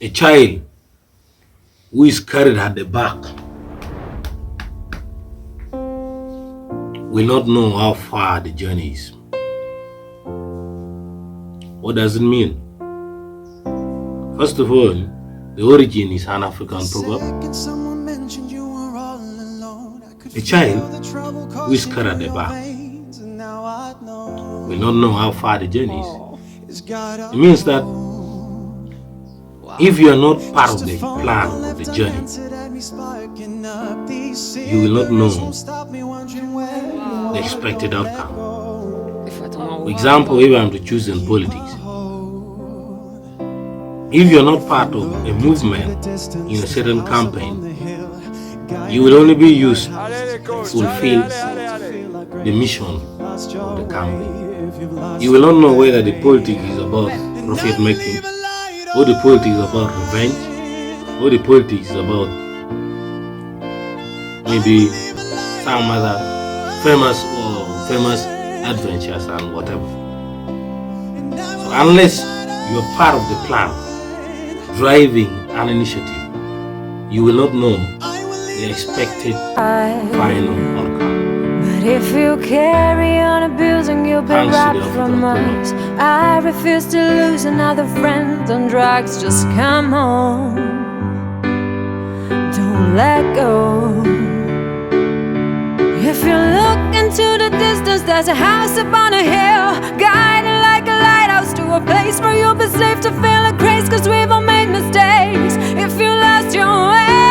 A child who is carried at the back will not know how far the journey is. What does it mean? First of all, the origin is an African proverb. A child who is carried at the back will not know how far the journey is. It means that if you are not part of the plan of the journey, you will not know the expected outcome. For example, if I am to choose in politics, if you are not part of a movement in a certain campaign, you will only be used to fulfill the mission of the campaign. You will not know whether the politics is about profit making, or the politics is about revenge, or the politics is about maybe some other famous adventures and whatever. So unless you are part of the plan, driving an initiative, you will not know the expected final outcome. But if you carry on abusing, you'll be robbed from us. I refuse to lose another friend on drugs. Just come home, don't let go. If you look into the distance, there's a house up on a hill, guiding like a lighthouse to a place where you'll be safe to feel a grace. 'Cause we've all